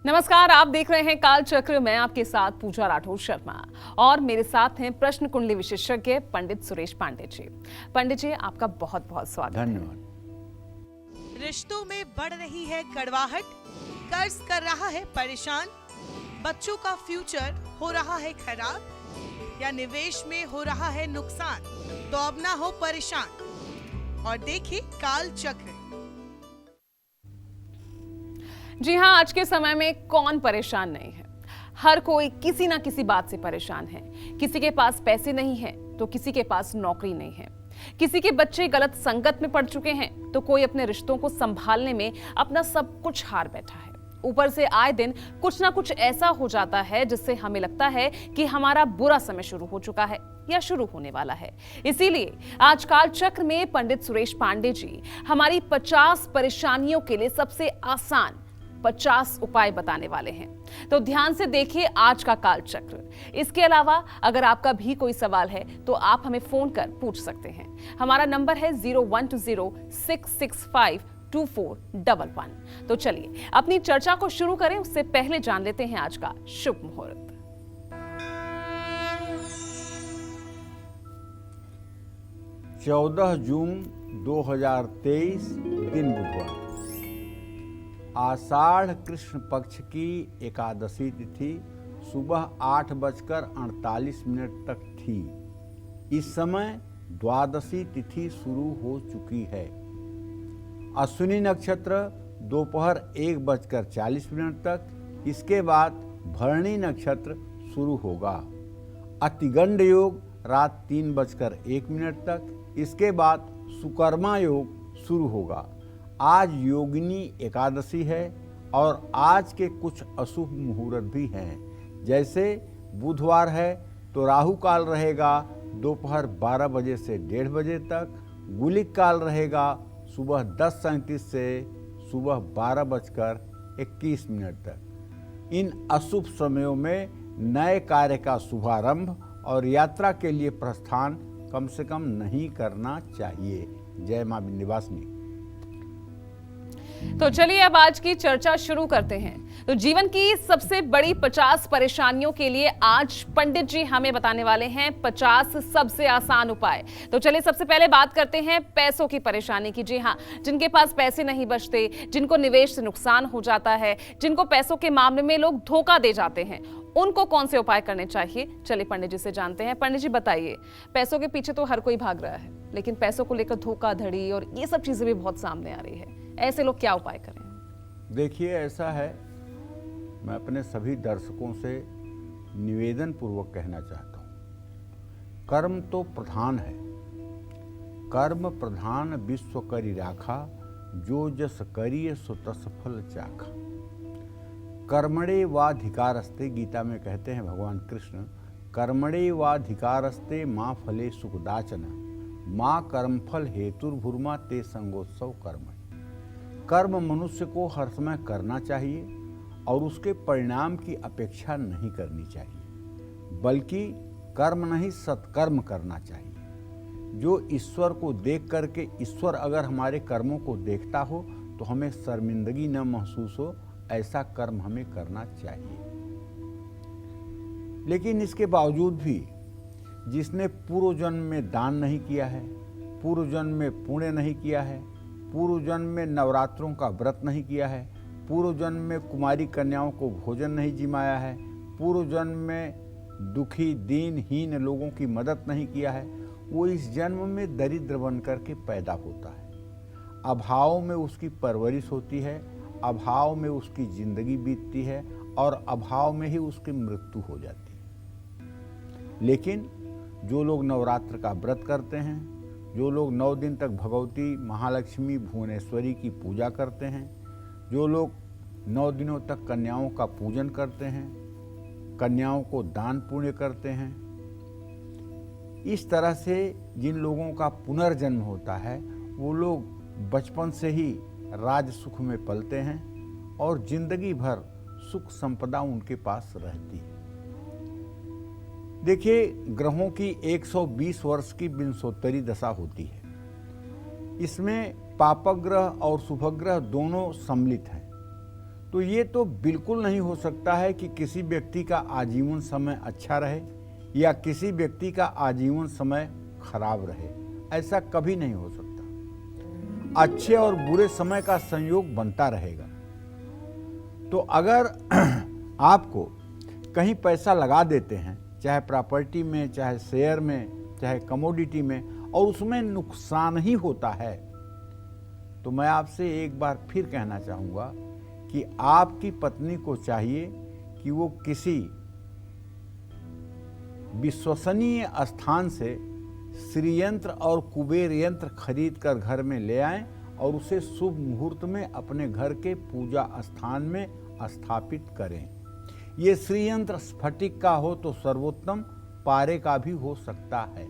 नमस्कार, आप देख रहे हैं काल चक्र। मैं आपके साथ पूजा राठौर शर्मा और मेरे साथ हैं प्रश्न कुंडली विशेषज्ञ पंडित सुरेश पांडे जी। पंडित जी, आपका बहुत बहुत स्वागत है। धन्यवाद। रिश्तों में बढ़ रही है कड़वाहट, कर्ज कर रहा है परेशान, बच्चों का फ्यूचर हो रहा है खराब, या निवेश में हो रहा है नुकसान, तो अब ना हो परेशान और देखिए काल चक्र। जी हाँ, आज के समय में कौन परेशान नहीं है। हर कोई किसी ना किसी बात से परेशान है। किसी के पास पैसे नहीं है तो किसी के पास नौकरी नहीं है, किसी के बच्चे गलत संगत में पड़ चुके हैं तो कोई अपने रिश्तों को संभालने में अपना सब कुछ हार बैठा है। ऊपर से आए दिन कुछ ना कुछ ऐसा हो जाता है जिससे हमें लगता है कि हमारा बुरा समय शुरू हो चुका है या शुरू होने वाला है। इसीलिए आज काल चक्र में पंडित सुरेश पांडे जी हमारी 50 परेशानियों के लिए सबसे आसान 50 उपाय बताने वाले हैं। तो ध्यान से देखिए आज का काल चक्र। इसके अलावा अगर आपका भी कोई सवाल है तो आप हमें फोन कर पूछ सकते हैं। हमारा नंबर है 0120-665-2411। तो चलिए अपनी चर्चा को शुरू करें, उससे पहले जान लेते हैं आज का शुभ मुहूर्त। जून 2023 दिन बुधवार, आषाढ़ कृष्ण पक्ष की एकादशी तिथि सुबह 8:48 तक थी। इस समय द्वादशी तिथि शुरू हो चुकी है। अश्विनी नक्षत्र दोपहर 1:40 तक, इसके बाद भरणी नक्षत्र शुरू होगा। अतिगंड योग रात 3:01 तक, इसके बाद सुकर्मा योग शुरू होगा। आज योगिनी एकादशी है और आज के कुछ अशुभ मुहूर्त भी हैं। जैसे बुधवार है तो राहु काल रहेगा दोपहर 12 बजे से 1:30 बजे तक, गुलिक काल रहेगा सुबह 10:37 से सुबह 12:21 तक। इन अशुभ समयों में नए कार्य का शुभारंभ और यात्रा के लिए प्रस्थान कम से कम नहीं करना चाहिए। जय मां विंध्यवासिनी। तो चलिए अब आज की चर्चा शुरू करते हैं। तो जीवन की सबसे बड़ी 50 परेशानियों के लिए आज पंडित जी हमें बताने वाले हैं 50 सबसे आसान उपाय। तो चलिए सबसे पहले बात करते हैं पैसों की परेशानी की। जी हाँ, जिनके पास पैसे नहीं बचते, जिनको निवेश से नुकसान हो जाता है, जिनको पैसों के मामले में लोग धोखा दे जाते हैं, उनको कौन से उपाय करने चाहिए, चलिए पंडित जी से जानते हैं। पंडित जी बताइए, पैसों के पीछे तो हर कोई भाग रहा है, लेकिन पैसों को लेकर धोखाधड़ी और ये सब चीजें भी बहुत सामने आ रही है। ऐसे लोग क्या उपाय करें? देखिए, ऐसा है, मैं अपने सभी दर्शकों से निवेदन पूर्वक कहना चाहता हूँ, कर्म तो प्रधान है। कर्म प्रधान विश्व करी राखा, जो जस करिए सो तस फल चाखा। कर्मणे वाधिकारस्ते, गीता में कहते हैं भगवान कृष्ण, कर्मणे वाधिकारस्ते माँ फले सुखदाचन, माँ कर्मफल हेतुर्भुर्मा ते संगोत्सव कर्म। कर्म मनुष्य को हर समय करना चाहिए और उसके परिणाम की अपेक्षा नहीं करनी चाहिए, बल्कि कर्म नहीं सत्कर्म करना चाहिए। जो ईश्वर को देख करके ईश्वर अगर हमारे कर्मों को देखता हो तो हमें शर्मिंदगी न महसूस हो, ऐसा कर्म हमें करना चाहिए। लेकिन इसके बावजूद भी जिसने पूर्व जन्म में दान नहीं किया है, पूर्व जन्म में पुण्य नहीं किया है, पूर्व जन्म में नवरात्रों का व्रत नहीं किया है, पूर्व जन्म में कुमारी कन्याओं को भोजन नहीं जिमाया है, पूर्व जन्म में दुखी दीनहीन लोगों की मदद नहीं किया है, वो इस जन्म में दरिद्र बन करके पैदा होता है। अभाव में उसकी परवरिश होती है, अभाव में उसकी जिंदगी बीतती है और अभाव में ही उसकी मृत्यु हो जाती है। लेकिन जो लोग नवरात्र का व्रत करते हैं, जो लोग 9 दिन तक भगवती महालक्ष्मी भुवनेश्वरी की पूजा करते हैं, जो लोग 9 दिनों तक कन्याओं का पूजन करते हैं, कन्याओं को दान पुण्य करते हैं, इस तरह से जिन लोगों का पुनर्जन्म होता है, वो लोग बचपन से ही राज सुख में पलते हैं और जिंदगी भर सुख संपदा उनके पास रहती है। देखिए, ग्रहों की 120 वर्ष की विंशोत्तरी दशा होती है। इसमें पापग्रह और शुभग्रह दोनों सम्मिलित हैं। तो ये तो बिल्कुल नहीं हो सकता है कि किसी व्यक्ति का आजीवन समय अच्छा रहे या किसी व्यक्ति का आजीवन समय खराब रहे। ऐसा कभी नहीं हो सकता। अच्छे और बुरे समय का संयोग बनता रहेगा। तो अगर आपको कहीं पैसा लगा देते हैं, चाहे प्रॉपर्टी में, चाहे शेयर में, चाहे कमोडिटी में, और उसमें नुकसान ही होता है, तो मैं आपसे एक बार फिर कहना चाहूँगा कि आपकी पत्नी को चाहिए कि वो किसी विश्वसनीय स्थान से श्री यंत्र और कुबेर यंत्र खरीद कर घर में ले आएं और उसे शुभ मुहूर्त में अपने घर के पूजा स्थान में स्थापित करें। ये श्री यंत्र स्फटिक का हो तो सर्वोत्तम, पारे का भी हो सकता है।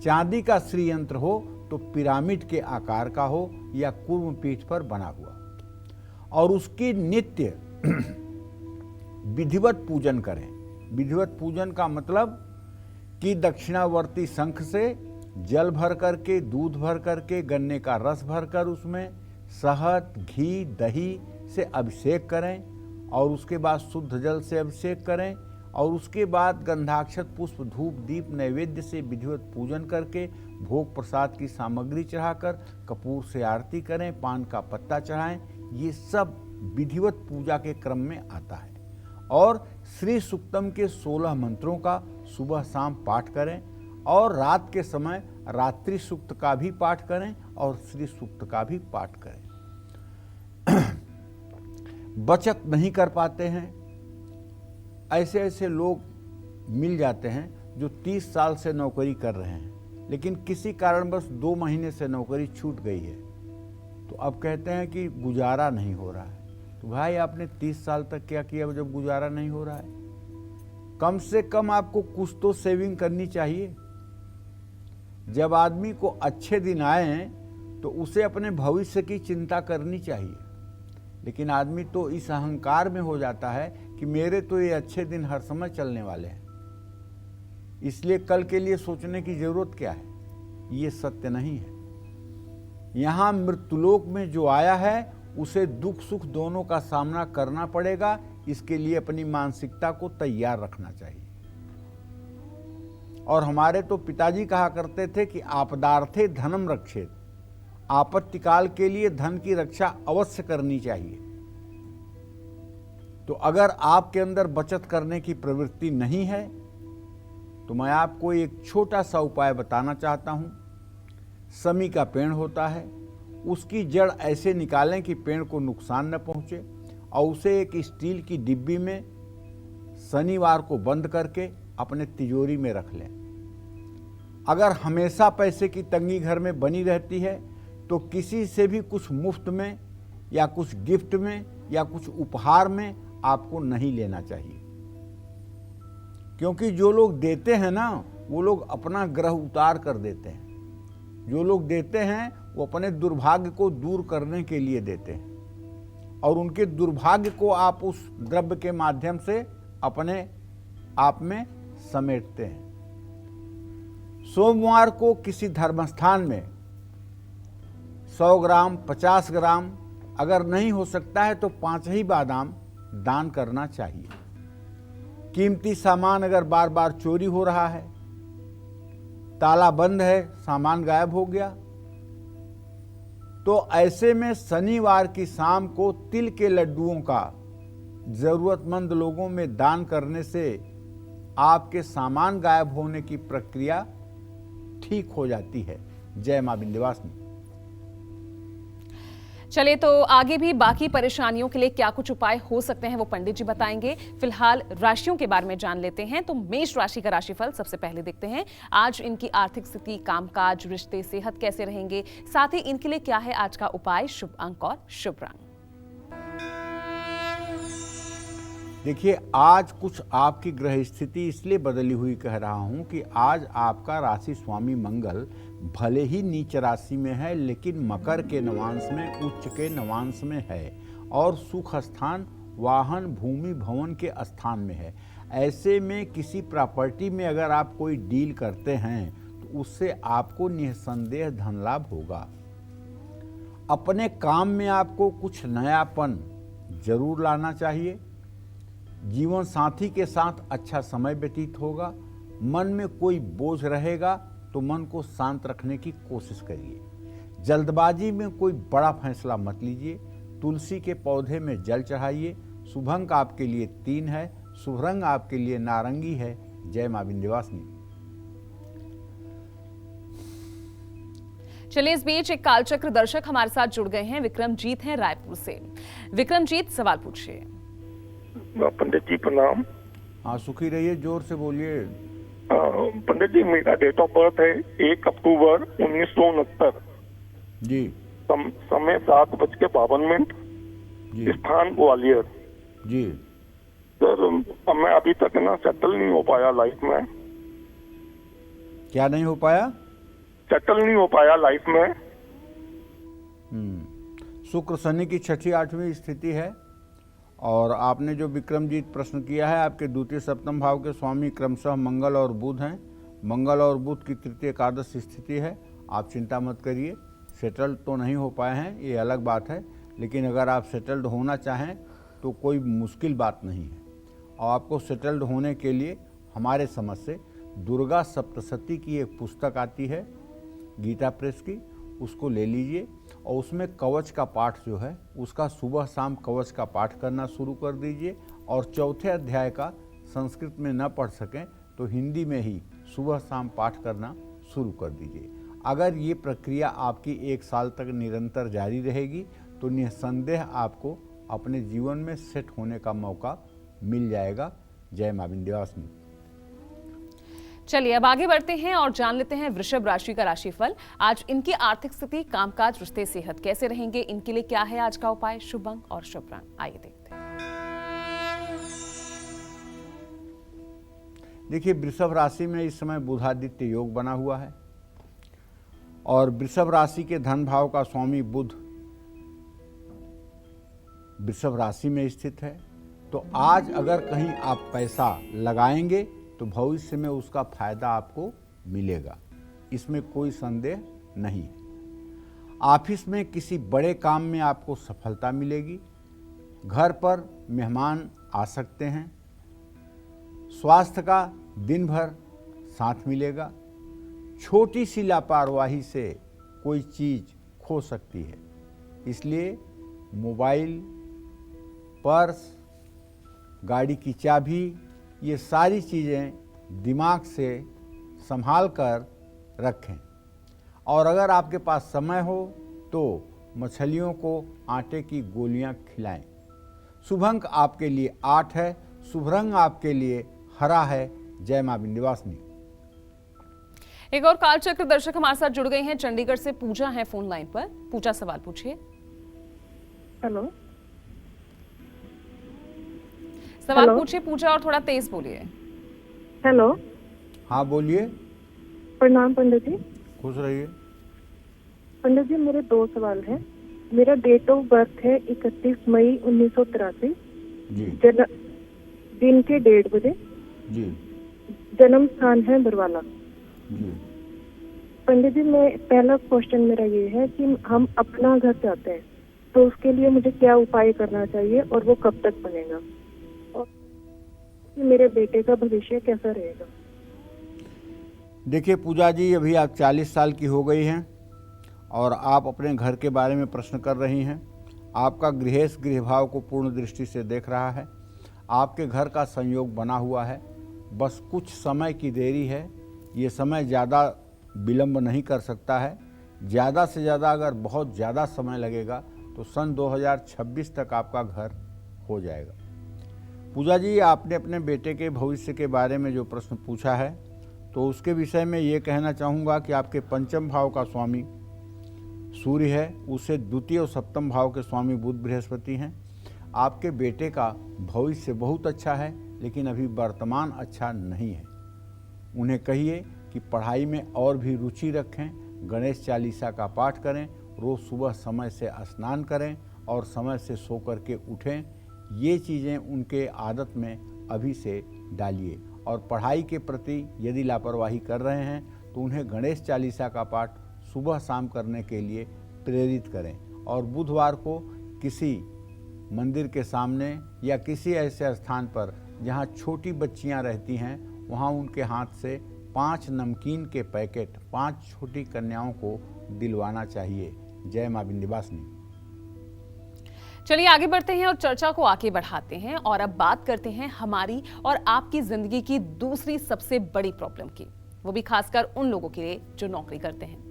चांदी का श्री यंत्र हो तो पिरामिड के आकार का हो या कुर्म पीठ पर बना हुआ, और उसकी नित्य विधिवत पूजन करें। विधिवत पूजन का मतलब कि दक्षिणावर्ती शंख से जल भर करके, दूध भर करके, गन्ने का रस भर कर उसमें शहद, घी, दही से अभिषेक करें और उसके बाद शुद्ध जल से अभिषेक करें और उसके बाद गंधाक्षत, पुष्प, धूप, दीप, नैवेद्य से विधिवत पूजन करके भोग प्रसाद की सामग्री चढ़ाकर कपूर से आरती करें, पान का पत्ता चढ़ाएं। ये सब विधिवत पूजा के क्रम में आता है। और श्री सूक्तम के 16 मंत्रों का सुबह शाम पाठ करें और रात के समय रात्रि सूक्त का भी पाठ करें और श्री सूक्त का भी पाठ करें। बचत नहीं कर पाते हैं, ऐसे ऐसे लोग मिल जाते हैं जो 30 साल से नौकरी कर रहे हैं, लेकिन किसी कारणवश 2 महीने से नौकरी छूट गई है, तो अब कहते हैं कि गुजारा नहीं हो रहा है। तो भाई आपने 30 साल तक क्या किया जब गुजारा नहीं हो रहा है? कम से कम आपको कुछ तो सेविंग करनी चाहिए। जब आदमी को अच्छे दिन आए हैं तो उसे अपने भविष्य की चिंता करनी चाहिए, लेकिन आदमी तो इस अहंकार में हो जाता है कि मेरे तो ये अच्छे दिन हर समय चलने वाले हैं, इसलिए कल के लिए सोचने की जरूरत क्या है। ये सत्य नहीं है। यहाँ मृत्युलोक में जो आया है उसे दुख सुख दोनों का सामना करना पड़ेगा। इसके लिए अपनी मानसिकता को तैयार रखना चाहिए। और हमारे तो पिताजी कहा करते थे कि आपदार्थे धनम रक्षेत, आपत्ति काल के लिए धन की रक्षा अवश्य करनी चाहिए। तो अगर आपके अंदर बचत करने की प्रवृत्ति नहीं है तो मैं आपको एक छोटा सा उपाय बताना चाहता हूं। समी का पेड़ होता है, उसकी जड़ ऐसे निकालें कि पेड़ को नुकसान न पहुंचे और उसे एक स्टील की डिब्बी में शनिवार को बंद करके अपने तिजोरी में रख लें। अगर हमेशा पैसे की तंगी घर में बनी रहती है तो किसी से भी कुछ मुफ्त में या कुछ गिफ्ट में या कुछ उपहार में आपको नहीं लेना चाहिए, क्योंकि जो लोग देते हैं ना वो लोग अपना ग्रह उतार कर देते हैं। जो लोग देते हैं वो अपने दुर्भाग्य को दूर करने के लिए देते हैं और उनके दुर्भाग्य को आप उस द्रव्य के माध्यम से अपने आप में समेटते हैं। सोमवार को किसी धर्मस्थान में 100 ग्राम, 50 ग्राम, अगर नहीं हो सकता है तो 5 ही बादाम दान करना चाहिए। कीमती सामान अगर बार बार चोरी हो रहा है, ताला बंद है, सामान गायब हो गया, तो ऐसे में शनिवार की शाम को तिल के लड्डुओं का जरूरतमंद लोगों में दान करने से आपके सामान गायब होने की प्रक्रिया ठीक हो जाती है। जय मां विंध्यवासिनी। चलिए, तो आगे भी बाकी परेशानियों के लिए क्या कुछ उपाय हो सकते हैं वो पंडित जी बताएंगे। फिलहाल राशियों के बारे में जान लेते हैं। तो मेष राशि का राशिफल सबसे पहले देखते हैं। आज इनकी आर्थिक स्थिति, कामकाज, रिश्ते, सेहत कैसे रहेंगे, साथ ही इनके लिए क्या है आज का उपाय, शुभ अंक और शुभ रंग। देखिए, आज कुछ आपकी ग्रह स्थिति इसलिए बदली हुई कह रहा हूं कि आज आपका राशि स्वामी मंगल भले ही नीच राशि में है, लेकिन मकर के नवांश में, उच्च के नवांश में है और सुख स्थान, वाहन, भूमि, भवन के स्थान में है। ऐसे में किसी प्रॉपर्टी में अगर आप कोई डील करते हैं तो उससे आपको निसंदेह धन लाभ होगा। अपने काम में आपको कुछ नयापन जरूर लाना चाहिए। जीवन साथी के साथ अच्छा समय व्यतीत होगा। मन में कोई बोझ रहेगा तो मन को शांत रखने की कोशिश करिए। जल्दबाजी में कोई बड़ा फैसला मत लीजिए। तुलसी के पौधे में जल चढ़ाइए। शुभ अंक आपके लिए 3 है। शुभ रंग आपके लिए नारंगी है। जय मां विंध्यवासिनी। चलिए, इस बीच एक कालचक्र दर्शक हमारे साथ जुड़ गए हैं। विक्रमजीत हैं रायपुर से। विक्रमजीत, सवाल पूछिए। पंडित जी प्रणाम। हाँ, सुखी रहिए, जोर से बोलिए। पंडित जी, मेरा डेट ऑफ बर्थ है 1 अक्टूबर 1969 जी। समय 7:52, जी स्थान ग्वालियर। जी। सर, मैं अभी तक ना सेटल नहीं हो पाया लाइफ में। क्या नहीं हो पाया? सेटल नहीं हो पाया लाइफ में। शुक्र शनि की 6ठी 8वीं स्थिति है। और आपने जो विक्रमजीत प्रश्न किया है, आपके द्वितीय सप्तम भाव के स्वामी क्रमशः मंगल और बुध हैं। मंगल और बुध की तृतीय एकादश स्थिति है। आप चिंता मत करिए। सेटल्ड तो नहीं हो पाए हैं, ये अलग बात है, लेकिन अगर आप सेटल्ड होना चाहें तो कोई मुश्किल बात नहीं है। और आपको सेटल्ड होने के लिए हमारे समझ से दुर्गा सप्तशती की एक पुस्तक आती है गीता प्रेस की, उसको ले लीजिए और उसमें कवच का पाठ जो है उसका सुबह शाम कवच का पाठ करना शुरू कर दीजिए। और चौथे अध्याय का संस्कृत में न पढ़ सकें तो हिंदी में ही सुबह शाम पाठ करना शुरू कर दीजिए। अगर ये प्रक्रिया आपकी 1 साल तक निरंतर जारी रहेगी तो निस्संदेह आपको अपने जीवन में सेट होने का मौका मिल जाएगा। जय मां विंध्यवासिनी। चलिए, अब आगे बढ़ते हैं और जान लेते हैं वृषभ राशि का राशिफल। आज इनकी आर्थिक स्थिति, कामकाज, रिश्ते, सेहत कैसे रहेंगे, इनके लिए क्या है आज का उपाय, शुभ अंक और शुभ रंग, आइए देखते हैं। देखिए, वृषभ राशि में इस समय बुधादित्य योग बना हुआ है और वृषभ राशि के धन भाव का स्वामी बुध वृषभ राशि में स्थित है। तो आज अगर कहीं आप पैसा लगाएंगे तो भविष्य में उसका फायदा आपको मिलेगा, इसमें कोई संदेह नहीं है। ऑफिस में किसी बड़े काम में आपको सफलता मिलेगी। घर पर मेहमान आ सकते हैं। स्वास्थ्य का दिन भर साथ मिलेगा। छोटी सी लापरवाही से कोई चीज खो सकती है, इसलिए मोबाइल, पर्स, गाड़ी की चाबी, ये सारी चीज़ें दिमाग से संभाल कर रखें। और अगर आपके पास समय हो तो मछलियों को आटे की गोलियां खिलाएं। शुभ अंक आपके लिए 8 है। शुभ रंग आपके लिए हरा है। जय मां विंध्यवासिनी। एक और कालचक्र दर्शक हमारे साथ जुड़ गए हैं। चंडीगढ़ से पूजा है फोन लाइन पर। पूजा, सवाल पूछिए। हेलो। सवाल पूछिए पूजा, और थोड़ा तेज बोलिए। हेलो। हाँ, बोलिए। प्रणाम पंडित जी। खुश रहिए। पंडित जी, मेरे 2 सवाल हैं। मेरा डेट ऑफ बर्थ है 31 मई 1983 जी। दिन के 1:30 बजे। जी। जन्म स्थान है बरवाला। जी। पंडित जी, मैं पहला क्वेश्चन मेरा ये है कि हम अपना घर चाहते हैं, तो उसके लिए मुझे क्या उपाय करना चाहिए और वो कब तक बनेगा, और मेरे बेटे का भविष्य कैसा रहेगा? देखिए पूजा जी, अभी आप 40 साल की हो गई हैं और आप अपने घर के बारे में प्रश्न कर रही हैं। आपका गृहेश गृह भाव को पूर्ण दृष्टि से देख रहा है। आपके घर का संयोग बना हुआ है, बस कुछ समय की देरी है। ये समय ज़्यादा विलंब नहीं कर सकता है। ज़्यादा से ज़्यादा अगर बहुत ज़्यादा समय लगेगा तो सन 2026 तक आपका घर हो जाएगा। पूजा जी, आपने अपने बेटे के भविष्य के बारे में जो प्रश्न पूछा है तो उसके विषय में ये कहना चाहूँगा कि आपके पंचम भाव का स्वामी सूर्य है, उसे द्वितीय और सप्तम भाव के स्वामी बुध बृहस्पति हैं। आपके बेटे का भविष्य बहुत अच्छा है, लेकिन अभी वर्तमान अच्छा नहीं है। उन्हें कहिए कि पढ़ाई में और भी रुचि रखें, गणेश चालीसा का पाठ करें, रोज़ सुबह समय से स्नान करें और समय से सो कर के उठें। ये चीज़ें उनके आदत में अभी से डालिए। और पढ़ाई के प्रति यदि लापरवाही कर रहे हैं तो उन्हें गणेश चालीसा का पाठ सुबह शाम करने के लिए प्रेरित करें। और बुधवार को किसी मंदिर के सामने या किसी ऐसे स्थान पर जहाँ छोटी बच्चियाँ रहती हैं, वहाँ उनके हाथ से 5 नमकीन के पैकेट 5 छोटी कन्याओं को दिलवाना चाहिए। जय माँ विंध्यवासिनी। चलिए आगे बढ़ते हैं और चर्चा को आगे बढ़ाते हैं और अब बात करते हैं हमारी और आपकी जिंदगी की दूसरी सबसे बड़ी प्रॉब्लम की, वो भी खासकर उन लोगों के लिए जो नौकरी करते हैं।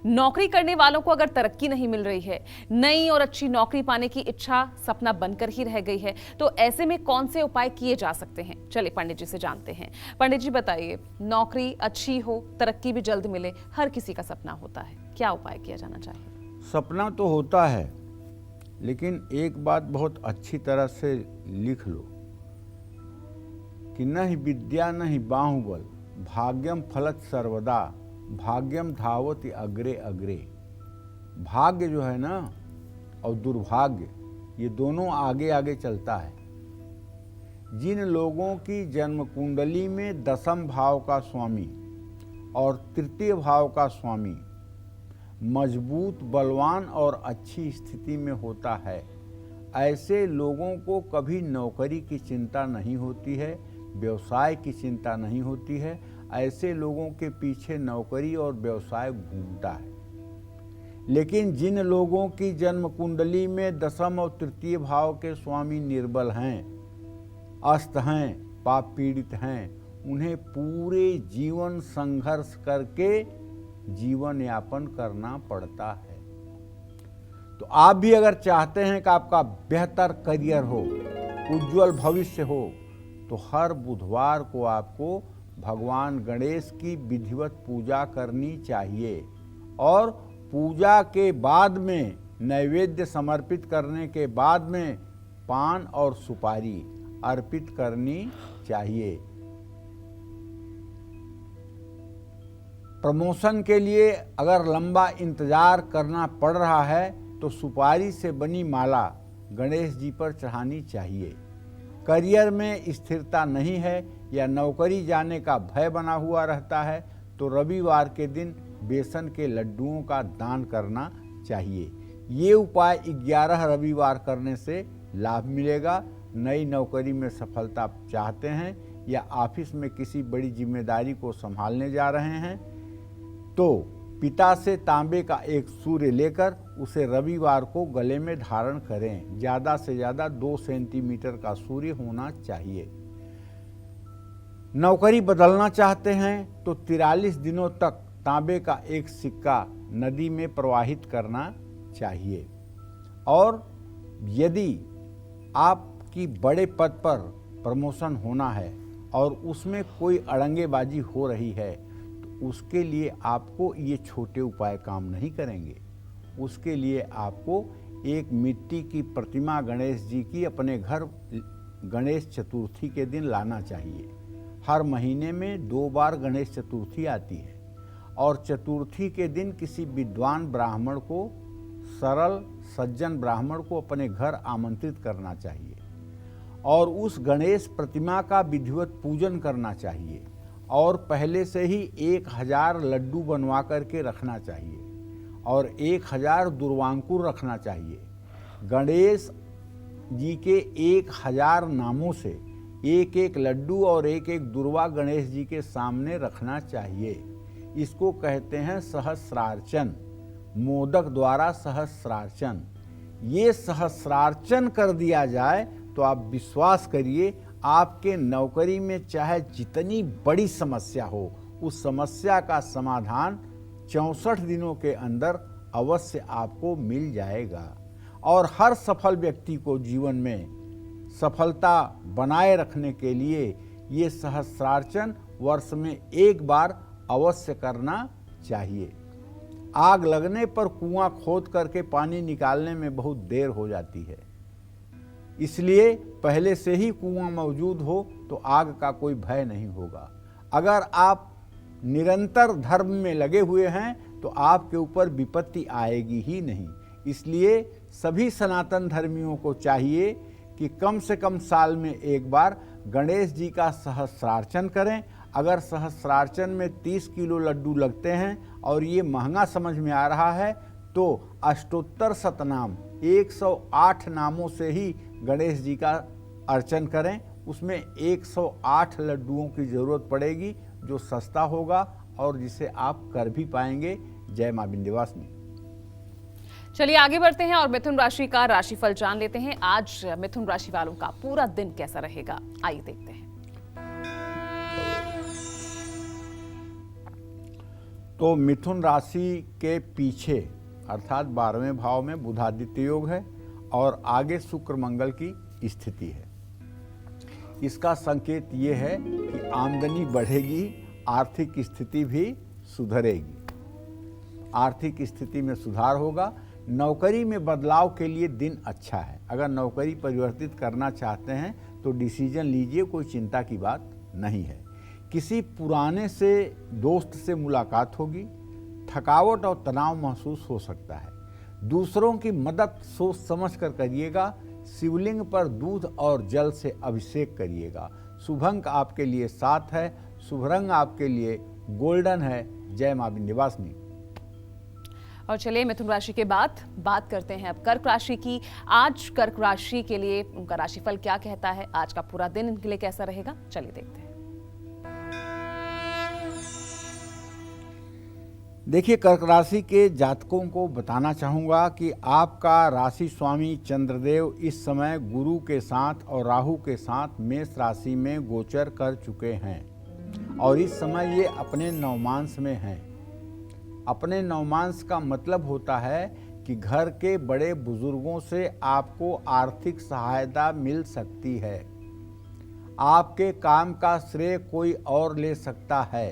नौकरी करने वालों को अगर तरक्की नहीं मिल रही है, नई और अच्छी नौकरी पाने की इच्छा सपना बनकर ही रह गई है, तो ऐसे में कौन से उपाय किए जा सकते हैं? चलिए पंडित जी से जानते हैं। पंडित जी बताइए, नौकरी अच्छी हो, तरक्की भी जल्द मिले, हर किसी का सपना होता है, क्या उपाय किया जाना चाहिए? सपना तो होता है, लेकिन एक बात बहुत अच्छी तरह से लिख लो कि न ही विद्या न ही बाहुबल, भाग्यम फलत सर्वदा, भाग्यम धावति अग्रे अग्रे। भाग्य जो है ना और दुर्भाग्य, ये दोनों आगे आगे चलता है। जिन लोगों की जन्म कुंडली में 10वें भाव का स्वामी और 3य भाव का स्वामी मजबूत, बलवान और अच्छी स्थिति में होता है, ऐसे लोगों को कभी नौकरी की चिंता नहीं होती है, व्यवसाय की चिंता नहीं होती है। ऐसे लोगों के पीछे नौकरी और व्यवसाय घूमता है। लेकिन जिन लोगों की जन्म कुंडली में 10वें और 3य भाव के स्वामी निर्बल हैं, अस्त हैं, पाप पीड़ित हैं, उन्हें पूरे जीवन संघर्ष करके जीवन यापन करना पड़ता है। तो आप भी अगर चाहते हैं कि आपका बेहतर करियर हो, उज्जवल भविष्य हो, तो हर बुधवार को आपको भगवान गणेश की विधिवत पूजा करनी चाहिए और पूजा के बाद में नैवेद्य समर्पित करने के बाद में पान और सुपारी अर्पित करनी चाहिए। प्रमोशन के लिए अगर लंबा इंतजार करना पड़ रहा है तो सुपारी से बनी माला गणेश जी पर चढ़ानी चाहिए। करियर में स्थिरता नहीं है या नौकरी जाने का भय बना हुआ रहता है तो रविवार के दिन बेसन के लड्डुओं का दान करना चाहिए। ये उपाय 11 रविवार करने से लाभ मिलेगा। नई नौकरी में सफलता चाहते हैं या ऑफिस में किसी बड़ी जिम्मेदारी को संभालने जा रहे हैं तो पिता से तांबे का एक सूर्य लेकर उसे रविवार को गले में धारण करें। ज़्यादा से ज़्यादा 2 सेंटीमीटर का सूर्य होना चाहिए। नौकरी बदलना चाहते हैं तो 43 दिनों तक तांबे का एक सिक्का नदी में प्रवाहित करना चाहिए। और यदि आपकी बड़े पद पर प्रमोशन होना है और उसमें कोई अड़ंगेबाजी हो रही है तो उसके लिए आपको ये छोटे उपाय काम नहीं करेंगे। उसके लिए आपको एक मिट्टी की प्रतिमा गणेश जी की अपने घर गणेश चतुर्थी के दिन लाना चाहिए। हर महीने में 2 बार गणेश चतुर्थी आती है और चतुर्थी के दिन किसी विद्वान ब्राह्मण को, सरल सज्जन ब्राह्मण को अपने घर आमंत्रित करना चाहिए और उस गणेश प्रतिमा का विधिवत पूजन करना चाहिए और पहले से ही 1000 लड्डू बनवा करके रखना चाहिए और 1000 दुर्वांकुर रखना चाहिए। गणेश जी के 1000 नामों से एक एक लड्डू और एक एक दुर्वा गणेश जी के सामने रखना चाहिए। इसको कहते हैं सहस्रार्चन, मोदक द्वारा सहस्रार्चन। ये सहस्रार्चन कर दिया जाए तो आप विश्वास करिए आपके नौकरी में चाहे जितनी बड़ी समस्या हो उस समस्या का समाधान 64 दिनों के अंदर अवश्य आपको मिल जाएगा। और हर सफल व्यक्ति को जीवन में सफलता बनाए रखने के लिए ये सहस्रार्चन वर्ष में 1 बार अवश्य करना चाहिए। आग लगने पर कुआं खोद करके पानी निकालने में बहुत देर हो जाती है, इसलिए पहले से ही कुआं मौजूद हो तो आग का कोई भय नहीं होगा। अगर आप निरंतर धर्म में लगे हुए हैं तो आपके ऊपर विपत्ति आएगी ही नहीं। इसलिए सभी सनातन धर्मियों को चाहिए कि कम से कम साल में 1 बार गणेश जी का सहस्रार्चन करें। अगर सहस्रार्चन में 30 किलो लड्डू लगते हैं और ये महंगा समझ में आ रहा है तो अष्टोत्तर शतनाम 108 नामों से ही गणेश जी का अर्चन करें। उसमें 108 लड्डुओं की जरूरत पड़ेगी, जो सस्ता होगा और जिसे आप कर भी पाएंगे। जय मां विंध्यवासिनी। चलिए आगे बढ़ते हैं और मिथुन राशि का राशिफल जान लेते हैं। आज मिथुन राशि वालों का पूरा दिन कैसा रहेगा, आइए देखते हैं। तो मिथुन राशि के पीछे अर्थात 12वें भाव में बुधादित्य योग है और आगे शुक्र मंगल की स्थिति है। इसका संकेत ये है कि आमदनी बढ़ेगी, आर्थिक स्थिति भी सुधरेगी, आर्थिक स्थिति में सुधार होगा। नौकरी में बदलाव के लिए दिन अच्छा है। अगर नौकरी परिवर्तित करना चाहते हैं तो डिसीजन लीजिए, कोई चिंता की बात नहीं है। किसी पुराने से दोस्त से मुलाकात होगी, थकावट और तनाव महसूस हो सकता है। दूसरों की मदद सोच समझ कर करिएगा। शिवलिंग पर दूध और जल से अभिषेक करिएगा। शुभ अंक आपके लिए 7 है, शुभ रंग आपके लिए गोल्डन है। जय मां विंध्यवासिनी। और चलिए मिथुन राशि के बाद बात करते हैं अब कर्क राशि की। आज कर्क राशि के लिए उनका राशिफल क्या कहता है, आज का पूरा दिन इनके लिए कैसा रहेगा, चलिए देखते हैं। देखिए, कर्क राशि के जातकों को बताना चाहूँगा कि आपका राशि स्वामी चंद्रदेव इस समय गुरु के साथ और राहु के साथ मेष राशि में गोचर कर चुके हैं और इस समय ये अपने नवमांश में हैं। अपने नवमांश का मतलब होता है कि घर के बड़े बुजुर्गों से आपको आर्थिक सहायता मिल सकती है। आपके काम का श्रेय कोई और ले सकता है।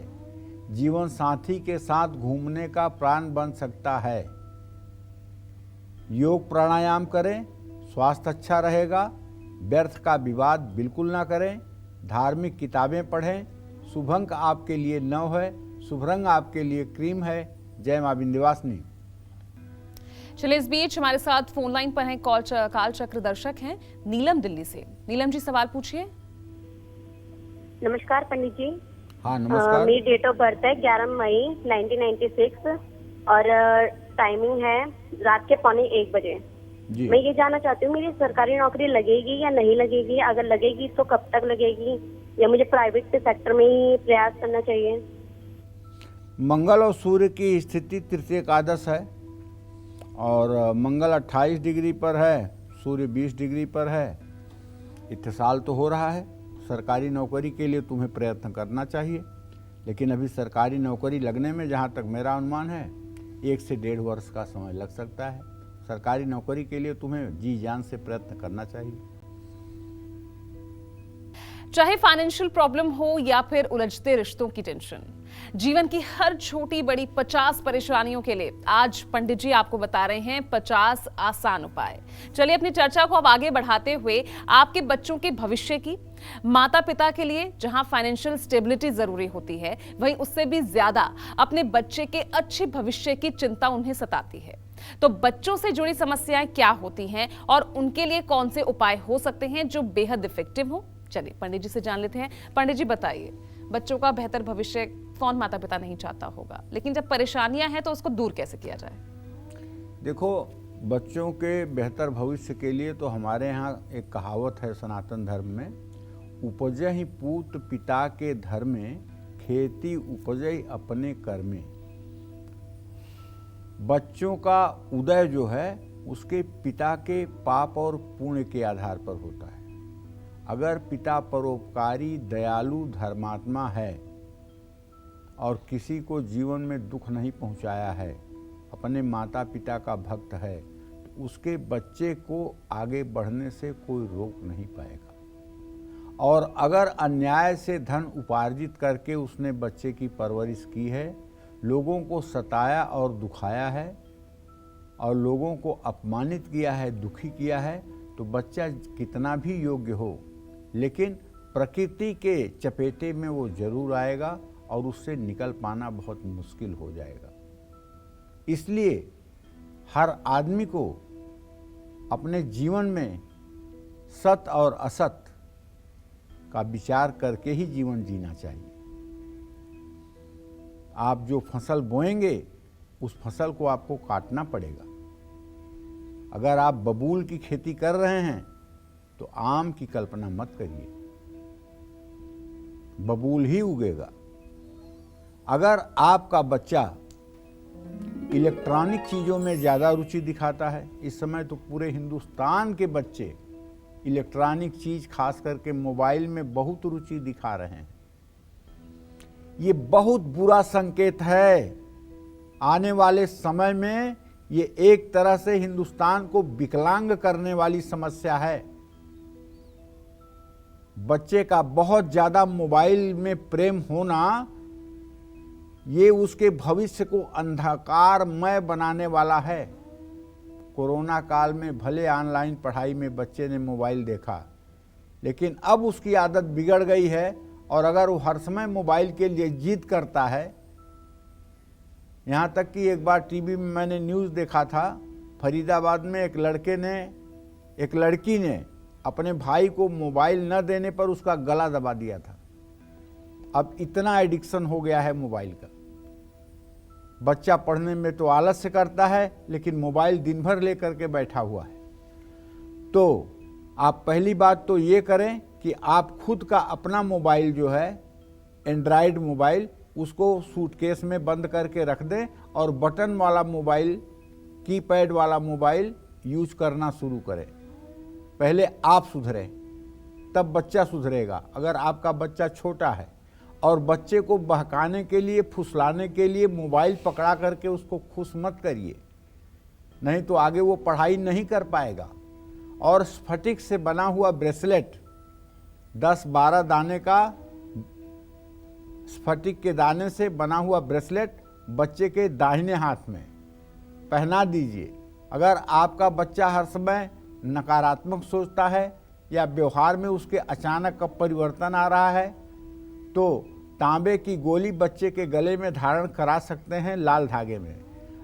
जीवन साथी के साथ घूमने का प्लान बन सकता है। योग प्राणायाम करें, स्वास्थ्य अच्छा रहेगा। व्यर्थ का विवाद बिल्कुल ना करें। धार्मिक किताबें पढ़ें। शुभ अंक आपके लिए 9 है, शुभ रंग आपके लिए क्रीम है। जय मां विंध्यवासिनी। चलिए इस बीच हमारे साथ फोन लाइन पर हैं काल चक्र दर्शक हैं नीलम दिल्ली से। नीलम जी सवाल पूछिए। नमस्कार पंडित जी। हाँ नमस्कार। मेरी डेट ऑफ बर्थ है 11 मई 1996 और टाइमिंग है रात के 12:45 बजे। जी। मैं ये जानना चाहती हूँ मेरी सरकारी नौकरी लगेगी या नहीं लगेगी, अगर लगेगी तो कब तक लगेगी, या मुझे प्राइवेट सेक्टर में ही प्रयास करना चाहिए। मंगल और सूर्य की स्थिति तृतीय एकादश है और मंगल 28 डिग्री पर है, सूर्य 20 डिग्री पर है। इत्तेसाल तो हो रहा है। सरकारी नौकरी के लिए तुम्हें प्रयत्न करना चाहिए, लेकिन अभी सरकारी नौकरी लगने में जहाँ तक मेरा अनुमान है 1 से 1.5 वर्ष का समय लग सकता है। सरकारी नौकरी के लिए तुम्हें जी जान से प्रयत्न करना चाहिए। चाहे फाइनेंशियल प्रॉब्लम हो या फिर उलझते रिश्तों की टेंशन, जीवन की हर छोटी बड़ी 50 परेशानियों के लिए आज पंडित जी आपको बता रहे हैं 50 आसान उपाय। चलिए अपनी चर्चा को अब आगे बढ़ाते हुए आपके बच्चों के भविष्य की, माता पिता के लिए जहां फाइनेंशियल स्टेबिलिटी जरूरी होती है, वहीं उससे भी ज्यादा अपने बच्चे के अच्छे भविष्य की चिंता उन्हें सताती है। तो बच्चों से जुड़ी समस्याएं क्या होती हैं और उनके लिए कौन से उपाय हो सकते हैं जो बेहद इफेक्टिव हो, चलिए पंडित जी से जान लेते हैं। पंडित जी बताइए, बच्चों का बेहतर भविष्य कौन माता पिता नहीं चाहता होगा, लेकिन जब परेशानियां हैं तो उसको दूर कैसे किया जाए? देखो, बच्चों के बेहतर भविष्य के लिए तो हमारे यहाँ एक कहावत है सनातन धर्म में, उपजहि पूत पिता के धर्मे, खेती उपजहि अपने कर्मे। बच्चों का उदय जो है उसके पिता के पाप और पुण्य के आधार पर होता है। अगर पिता परोपकारी, दयालु, धर्मात्मा है और किसी को जीवन में दुख नहीं पहुंचाया है, अपने माता पिता का भक्त है, तो उसके बच्चे को आगे बढ़ने से कोई रोक नहीं पाएगा। और अगर अन्याय से धन उपार्जित करके उसने बच्चे की परवरिश की है, लोगों को सताया और दुखाया है और लोगों को अपमानित किया है, दुखी किया है, तो बच्चा कितना भी योग्य हो लेकिन प्रकृति के चपेटे में वो जरूर आएगा और उससे निकल पाना बहुत मुश्किल हो जाएगा। इसलिए हर आदमी को अपने जीवन में सत और असत का विचार करके ही जीवन जीना चाहिए। आप जो फसल बोएंगे उस फसल को आपको काटना पड़ेगा। अगर आप बबूल की खेती कर रहे हैं तो आम की कल्पना मत करिए, बबूल ही उगेगा। अगर आपका बच्चा इलेक्ट्रॉनिक चीज़ों में ज़्यादा रुचि दिखाता है, इस समय तो पूरे हिंदुस्तान के बच्चे इलेक्ट्रॉनिक चीज़ खास करके मोबाइल में बहुत रुचि दिखा रहे हैं, ये बहुत बुरा संकेत है। आने वाले समय में ये एक तरह से हिंदुस्तान को विकलांग करने वाली समस्या है। बच्चे का बहुत ज़्यादा मोबाइल में प्रेम होना ये उसके भविष्य को अंधकारमय बनाने वाला है। कोरोना काल में भले ऑनलाइन पढ़ाई में बच्चे ने मोबाइल देखा, लेकिन अब उसकी आदत बिगड़ गई है और अगर वो हर समय मोबाइल के लिए जिद करता है, यहाँ तक कि एक बार टीवी में मैंने न्यूज़ देखा था, फरीदाबाद में एक लड़की ने अपने भाई को मोबाइल न देने पर उसका गला दबा दिया था। अब इतना एडिक्शन हो गया है मोबाइल का। बच्चा पढ़ने में तो आलस्य करता है, लेकिन मोबाइल दिन भर लेकर के बैठा हुआ है। तो आप पहली बात तो ये करें कि आप खुद का अपना मोबाइल जो है एंड्रॉयड मोबाइल, उसको सूटकेस में बंद करके रख दें और बटन वाला मोबाइल, कीपैड वाला मोबाइल यूज करना शुरू करें। पहले आप सुधरें, तब बच्चा सुधरेगा। अगर आपका बच्चा छोटा है और बच्चे को बहकाने के लिए, फुसलाने के लिए मोबाइल पकड़ा करके उसको खुश मत करिए, नहीं तो आगे वो पढ़ाई नहीं कर पाएगा। और स्फटिक से बना हुआ ब्रेसलेट, 10-12 दाने का स्फटिक के दाने से बना हुआ ब्रेसलेट बच्चे के दाहिने हाथ में पहना दीजिए। अगर आपका बच्चा हर समय नकारात्मक सोचता है या व्यवहार में उसके अचानक परिवर्तन आ रहा है, तो तांबे की गोली बच्चे के गले में धारण करा सकते हैं लाल धागे में।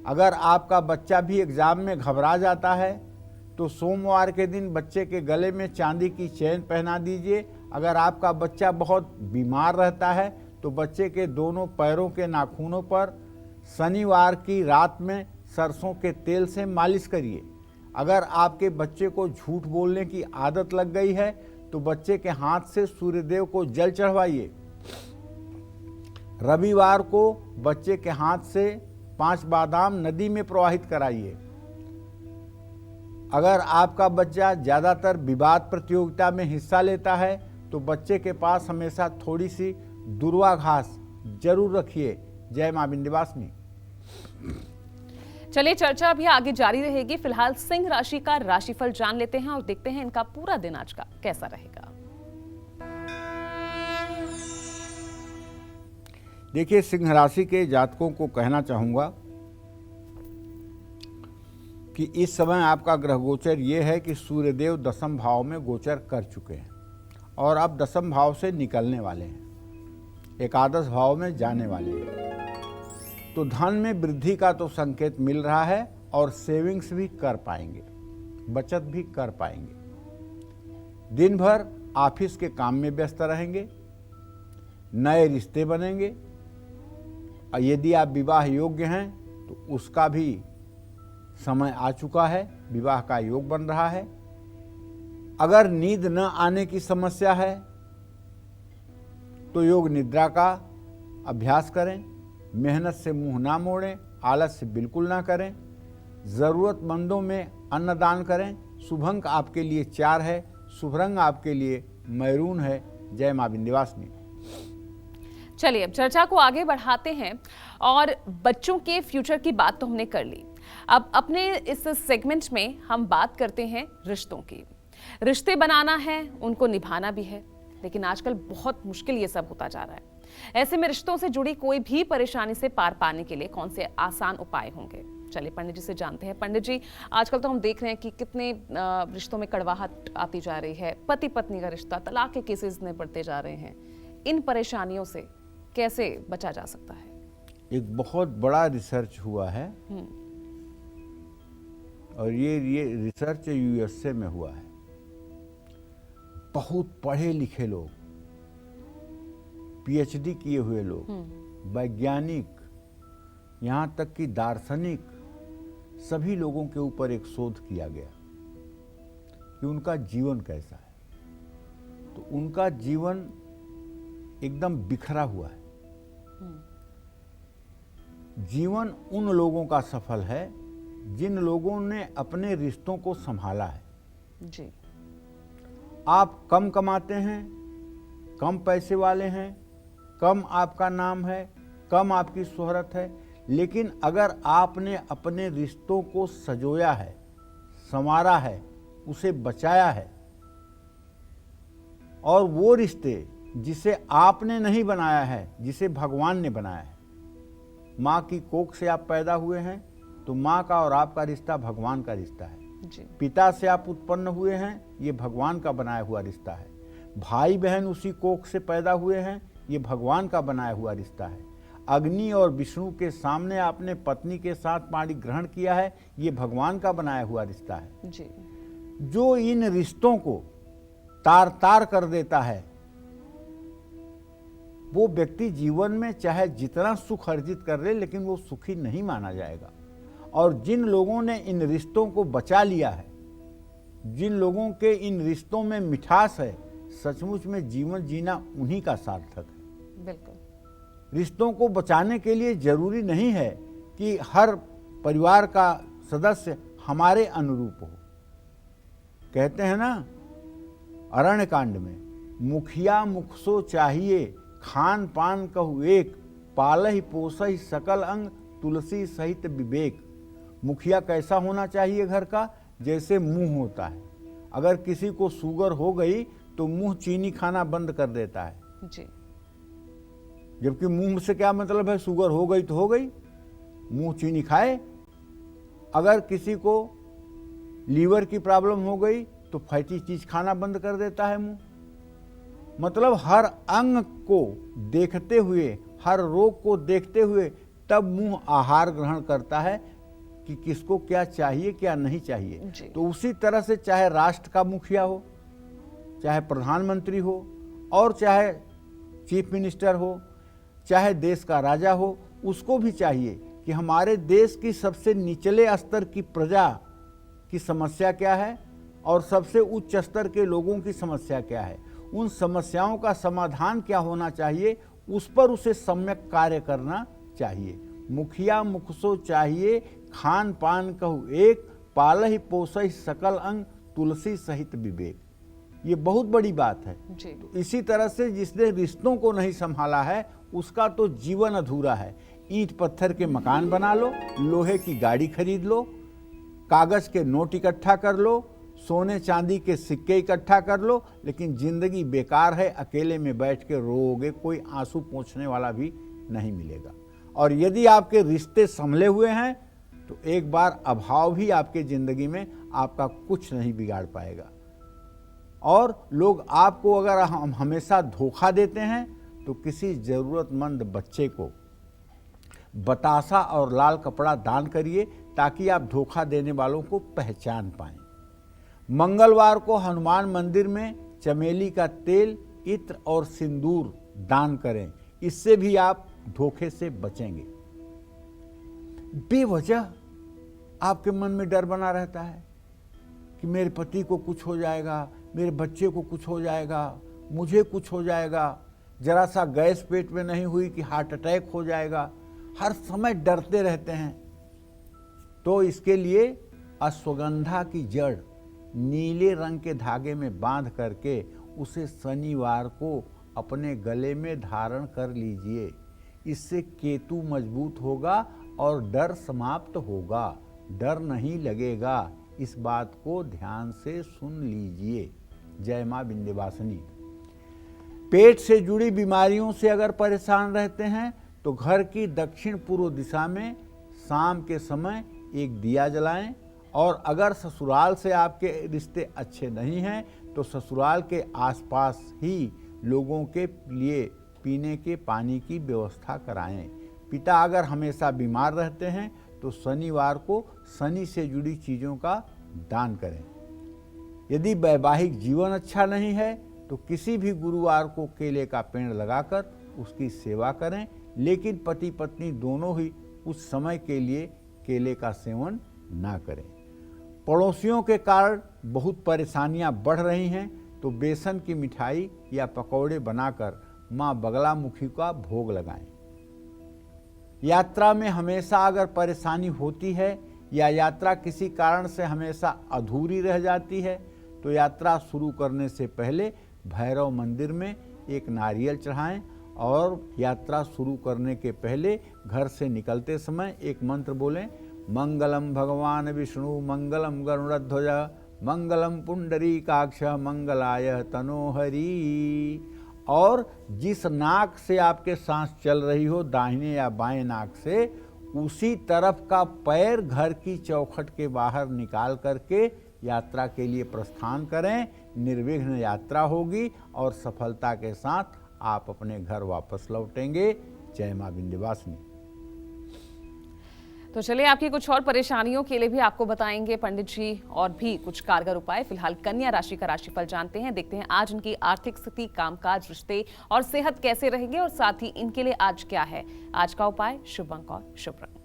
अगर आपका बच्चा भी एग्जाम में घबरा जाता है तो सोमवार के दिन बच्चे के गले में चांदी की चेन पहना दीजिए। अगर आपका बच्चा बहुत बीमार रहता है तो बच्चे के दोनों पैरों के नाखूनों पर शनिवार की रात में सरसों के तेल से मालिश करिए। अगर आपके बच्चे को झूठ बोलने की आदत लग गई है तो बच्चे के हाथ से सूर्यदेव को जल चढ़वाइए। रविवार को बच्चे के हाथ से 5 बादाम नदी में प्रवाहित कराइए। अगर आपका बच्चा ज़्यादातर विवाद प्रतियोगिता में हिस्सा लेता है तो बच्चे के पास हमेशा थोड़ी सी दुर्वा घास जरूर रखिए। जय मां विंध्यवासिनी। चलिए, चर्चा अभी आगे जारी रहेगी। फिलहाल सिंह राशि का राशिफल जान लेते हैं और देखते हैं इनका पूरा दिन आज का कैसा रहेगा। देखिए, सिंह राशि के जातकों को कहना चाहूँगा कि इस समय आपका ग्रह गोचर ये है कि सूर्यदेव 10वें भाव में गोचर कर चुके हैं और अब 10वें भाव से निकलने वाले हैं, एकादश भाव में जाने वाले हैं। तो धन में वृद्धि का तो संकेत मिल रहा है और सेविंग्स भी कर पाएंगे, बचत भी कर पाएंगे। दिन भर ऑफिस के काम में व्यस्त रहेंगे, नए रिश्ते बनेंगे और यदि आप विवाह योग्य हैं तो उसका भी समय आ चुका है, विवाह का योग बन रहा है। अगर नींद न आने की समस्या है तो योग निद्रा का अभ्यास करें, मेहनत से मुंह ना मोड़ें, आलस्य बिल्कुल ना करें, ज़रूरतमंदों में अन्नदान करें। शुभ अंक आपके लिए 4 है, शुभ रंग आपके लिए मैरून है। जय मां विंध्यवासिनी। चलिए, अब चर्चा को आगे बढ़ाते हैं और बच्चों के फ्यूचर की बात तो हमने कर ली। अब अपने इस सेगमेंट में हम बात करते हैं रिश्तों की। रिश्ते बनाना है, उनको निभाना भी है, लेकिन आजकल बहुत मुश्किल ये सब होता जा रहा है। ऐसे में रिश्तों से जुड़ी कोई भी परेशानी से पार पाने के लिए कौन से आसान उपाय होंगे? चलिए पंडित जी से जानते हैं। पंडित जी, आजकल तो हम देख रहे हैं कि कितने रिश्तों में कड़वाहट आती जा रही है, पति पत्नी का रिश्ता, तलाक के केसेस इतने बढ़ते जा रहे हैं। इन परेशानियों से कैसे बचा जा सकता है? एक बहुत बड़ा रिसर्च हुआ है और ये रिसर्च यूएसए में हुआ है। बहुत पढ़े लिखे लोग, पीएचडी किए हुए लोग, वैज्ञानिक, यहाँ तक कि दार्शनिक, सभी लोगों के ऊपर एक शोध किया गया कि उनका जीवन कैसा है, तो उनका जीवन एकदम बिखरा हुआ है। जीवन उन लोगों का सफल है जिन लोगों ने अपने रिश्तों को संभाला है। जी। आप कम कमाते हैं, कम पैसे वाले हैं, कम आपका नाम है, कम आपकी शोहरत है, लेकिन अगर आपने अपने रिश्तों को सजोया है, संवारा है, उसे बचाया है, और वो रिश्ते जिसे आपने नहीं बनाया है, जिसे भगवान ने बनाया है। माँ की कोख से आप पैदा हुए हैं तो माँ का और आपका रिश्ता भगवान का रिश्ता है। जी। पिता से आप उत्पन्न हुए हैं, ये भगवान का बनाया हुआ रिश्ता है। भाई बहन उसी कोख से पैदा हुए हैं, ये भगवान का बनाया हुआ रिश्ता है। अग्नि और विष्णु के सामने आपने पत्नी के साथ पाणी ग्रहण किया है, ये भगवान का बनाया हुआ रिश्ता है। जी। जो इन रिश्तों को तार तार कर देता है, वो व्यक्ति जीवन में चाहे जितना सुख अर्जित कर ले, लेकिन वो सुखी नहीं माना जाएगा। और जिन लोगों ने इन रिश्तों को बचा लिया है, जिन लोगों के इन रिश्तों में मिठास है, सचमुच में जीवन जीना उन्हीं का सार्थक है। बिल्कुल। रिश्तों को बचाने के लिए जरूरी नहीं है कि हर परिवार का सदस्य हमारे अनुरूप हो। कहते हैं ना अरण्य कांड में, मुखिया मुखसो चाहिए, खान पान कहु एक, पालहि पोसहि सकल अंग, तुलसी सहित विवेक। मुखिया कैसा होना चाहिए घर का? जैसे मुंह होता है। अगर किसी को शुगर हो गई तो मुंह चीनी खाना बंद कर देता है, जी। जबकि मुंह से क्या मतलब है? शुगर हो गई तो हो गई, मुंह चीनी खाए। अगर किसी को लीवर की प्रॉब्लम हो गई तो फैटी चीज खाना बंद कर देता है मुंह। मतलब हर अंग को देखते हुए, हर रोग को देखते हुए तब मुंह आहार ग्रहण करता है कि किसको क्या चाहिए क्या नहीं चाहिए। तो उसी तरह से चाहे राष्ट्र का मुखिया हो, चाहे प्रधानमंत्री हो, और चाहे चीफ मिनिस्टर हो, चाहे देश का राजा हो, उसको भी चाहिए कि हमारे देश की सबसे निचले स्तर की प्रजा की समस्या क्या है और सबसे उच्च स्तर के लोगों की समस्या क्या है, उन समस्याओं का समाधान क्या होना चाहिए, उस पर उसे सम्यक कार्य करना चाहिए। मुखिया मुखसो चाहिए, खान पान कहु एक, पालहि पोसहि सकल अंग, तुलसी सहित विवेक। ये बहुत बड़ी बात है। तो इसी तरह से जिसने रिश्तों को नहीं संभाला है, उसका तो जीवन अधूरा है। ईंट पत्थर के मकान बना लो, लोहे की गाड़ी खरीद लो, कागज के नोट इकट्ठा कर लो, सोने चांदी के सिक्के इकट्ठा कर लो, लेकिन जिंदगी बेकार है। अकेले में बैठ के रोओगे, कोई आंसू पोंछने वाला भी नहीं मिलेगा। और यदि आपके रिश्ते संभले हुए हैं तो एक बार अभाव भी आपके जिंदगी में आपका कुछ नहीं बिगाड़ पाएगा। और लोग आपको अगर हम हमेशा धोखा देते हैं तो किसी जरूरतमंद बच्चे को बतासा और लाल कपड़ा दान करिए, ताकि आप धोखा देने वालों को पहचान पाएं। मंगलवार को हनुमान मंदिर में चमेली का तेल, इत्र और सिंदूर दान करें, इससे भी आप धोखे से बचेंगे। बेवजह आपके मन में डर बना रहता है कि मेरे पति को कुछ हो जाएगा, मेरे बच्चे को कुछ हो जाएगा, मुझे कुछ हो जाएगा, जरा सा गैस पेट में नहीं हुई कि हार्ट अटैक हो जाएगा। हर समय डरते रहते हैं। तो इसके लिए अश्वगंधा की जड़ नीले रंग के धागे में बांध करके उसे शनिवार को अपने गले में धारण कर लीजिए। इससे केतु मजबूत होगा और डर समाप्त होगा, डर नहीं लगेगा। इस बात को ध्यान से सुन लीजिए। जय मां विंध्यवासिनी। पेट से जुड़ी बीमारियों से अगर परेशान रहते हैं तो घर की दक्षिण पूर्व दिशा में शाम के समय एक दिया जलाएं। और अगर ससुराल से आपके रिश्ते अच्छे नहीं हैं तो ससुराल के आसपास ही लोगों के लिए पीने के पानी की व्यवस्था कराएं। पिता अगर हमेशा बीमार रहते हैं तो शनिवार को शनि से जुड़ी चीज़ों का दान करें। यदि वैवाहिक जीवन अच्छा नहीं है तो किसी भी गुरुवार को केले का पेड़ लगाकर उसकी सेवा करें, लेकिन पति पत्नी दोनों ही उस समय के लिए केले का सेवन ना करें। पड़ोसियों के कारण बहुत परेशानियां बढ़ रही हैं तो बेसन की मिठाई या पकौड़े बनाकर मां बगलामुखी का भोग लगाएं। यात्रा में हमेशा अगर परेशानी होती है या यात्रा किसी कारण से हमेशा अधूरी रह जाती है तो यात्रा शुरू करने से पहले भैरव मंदिर में एक नारियल चढ़ाएं और यात्रा शुरू करने के पहले घर से निकलते समय एक मंत्र बोलें, मंगलम भगवान विष्णु मंगलम गरुड़ध्वज मंगलम पुंडरीकाक्ष मंगलाय तनोहरि। और जिस नाक से आपके सांस चल रही हो, दाहिने या बाएं नाक से, उसी तरफ का पैर घर की चौखट के बाहर निकाल करके यात्रा के लिए प्रस्थान करें। निर्विघ्न यात्रा होगी और सफलता के साथ आप अपने घर वापस लौटेंगे। जय मां विंध्यवासिनी। तो चलिए आपकी कुछ और परेशानियों के लिए भी आपको बताएंगे पंडित जी और भी कुछ कारगर उपाय। फिलहाल कन्या राशि का राशिफल जानते हैं, देखते हैं आज इनकी आर्थिक स्थिति, कामकाज, रिश्ते और सेहत कैसे रहेंगे और साथ ही इनके लिए आज क्या है आज का उपाय। शुभ अंक और शुभ रंग।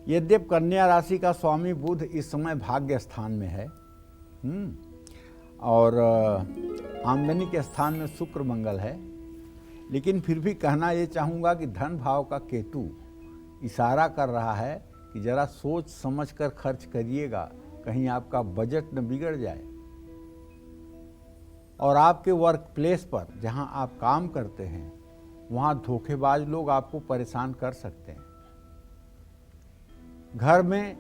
यद्यप कन्या राशि का स्वामी बुध इस समय भाग्य स्थान में है और आमदनी के स्थान में शुक्र मंगल है, लेकिन फिर भी कहना ये चाहूँगा कि धन भाव का केतु इशारा कर रहा है कि जरा सोच समझ कर खर्च करिएगा, कहीं आपका बजट न बिगड़ जाए। और आपके वर्क प्लेस पर जहां आप काम करते हैं वहां धोखेबाज लोग आपको परेशान कर सकते हैं। घर में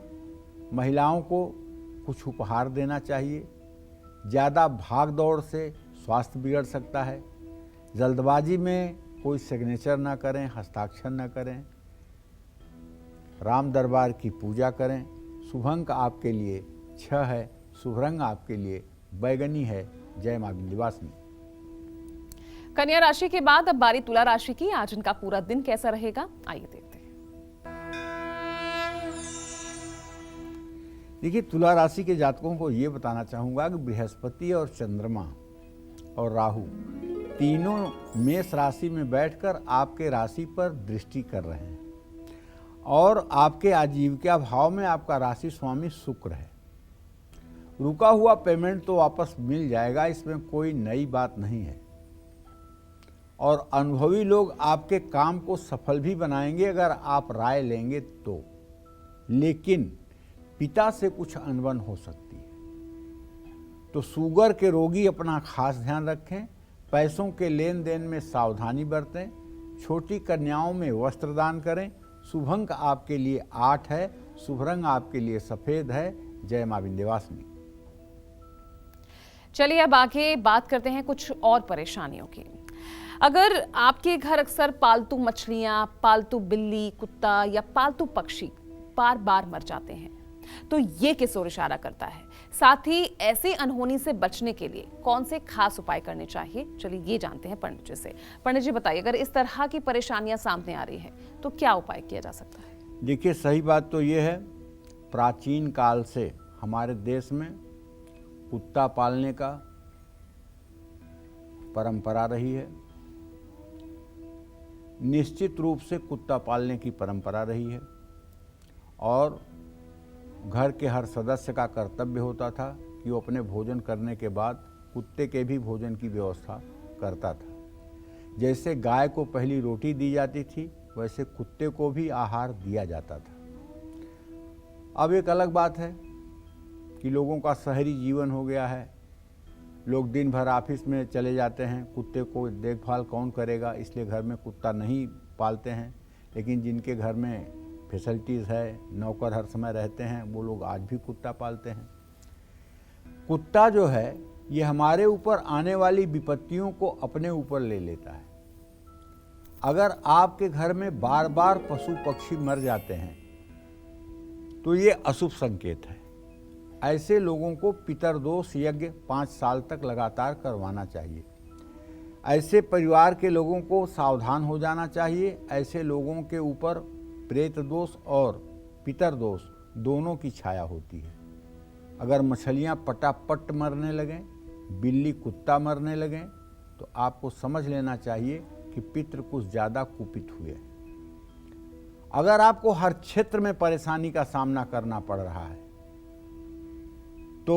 महिलाओं को कुछ उपहार देना चाहिए। ज़्यादा भाग दौड़ से स्वास्थ्य बिगड़ सकता है। जल्दबाजी में कोई सिग्नेचर ना करें, हस्ताक्षर ना करें। राम दरबार की पूजा करें। शुभ अंक आपके लिए 6 है, शुभ रंग आपके लिए बैगनी है। जय मां विंध्यवासिनी। कन्या राशि के बाद अब बारी तुला राशि की। आज इनका पूरा दिन कैसा रहेगा, आइए देखते हैं। देखिए, तुला राशि के जातकों को ये बताना चाहूँगा कि बृहस्पति और चंद्रमा और राहु तीनों मेष राशि में बैठकर आपके राशि पर दृष्टि कर रहे हैं और आपके आजीविका भाव में आपका राशि स्वामी शुक्र है। रुका हुआ पेमेंट तो वापस मिल जाएगा, इसमें कोई नई बात नहीं है। और अनुभवी लोग आपके काम को सफल भी बनाएंगे अगर आप राय लेंगे तो, लेकिन पिता से कुछ अनबन हो सकती है। तो शुगर के रोगी अपना खास ध्यान रखें। पैसों के लेन देन में सावधानी बरतें। छोटी कन्याओं में वस्त्र दान करें। शुभ अंक आपके लिए 8 है, शुभ रंग आपके लिए सफेद है। जय मां विंध्यवासिनी। चलिए अब आगे बात करते हैं कुछ और परेशानियों की। अगर आपके घर अक्सर पालतू मछलियां, पालतू बिल्ली, कुत्ता या पालतू पक्षी बार बार मर जाते हैं तो ये किस ओर इशारा करता है? साथ ही ऐसी अनहोनी से बचने के लिए कौन से खास उपाय करने चाहिए, चलिए ये जानते हैं पंडित जी से। पंडित जी बताइए, अगर इस तरह की परेशानियां सामने आ रही हैं तो क्या उपाय किया जा सकता है? देखिए, सही बात तो ये है, प्राचीन काल से हमारे देश में कुत्ता पालने का परंपरा रही है। निश्चित रूप से कुत्ता पालने की परंपरा रही है और घर के हर सदस्य का कर्तव्य होता था कि वो अपने भोजन करने के बाद कुत्ते के भी भोजन की व्यवस्था करता था। जैसे गाय को पहली रोटी दी जाती थी, वैसे कुत्ते को भी आहार दिया जाता था। अब एक अलग बात है कि लोगों का शहरी जीवन हो गया है। लोग दिन भर ऑफिस में चले जाते हैं, कुत्ते को देखभाल कौन करेगा, इसलिए घर में कुत्ता नहीं पालते हैं। लेकिन जिनके घर में फैसिलिटीज़ है, नौकर हर समय रहते हैं, वो लोग आज भी कुत्ता पालते हैं। कुत्ता जो है ये हमारे ऊपर आने वाली विपत्तियों को अपने ऊपर ले लेता है। अगर आपके घर में बार बार पशु पक्षी मर जाते हैं तो ये अशुभ संकेत है। ऐसे लोगों को पितरदोष यज्ञ 5 साल तक लगातार करवाना चाहिए। ऐसे परिवार के लोगों को सावधान हो जाना चाहिए। ऐसे लोगों के ऊपर प्रेत दोष और पितर दोष दोनों की छाया होती है। अगर मछलियां पटापट मरने लगें, बिल्ली कुत्ता मरने लगें, तो आपको समझ लेना चाहिए कि पितृ कुछ ज़्यादा कुपित हुए। अगर आपको हर क्षेत्र में परेशानी का सामना करना पड़ रहा है तो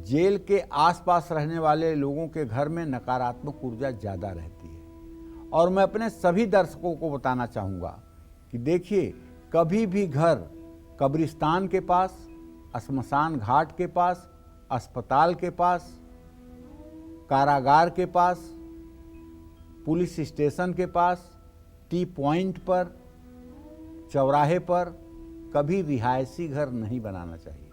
जेल के आसपास रहने वाले लोगों के घर में नकारात्मक ऊर्जा ज़्यादा रहती है। और मैं अपने सभी दर्शकों को बताना चाहूँगा कि देखिए, कभी भी घर कब्रिस्तान के पास, श्मशान घाट के पास, अस्पताल के पास, कारागार के पास, पुलिस स्टेशन के पास, टी पॉइंट पर, चौराहे पर कभी रिहायशी घर नहीं बनाना चाहिए।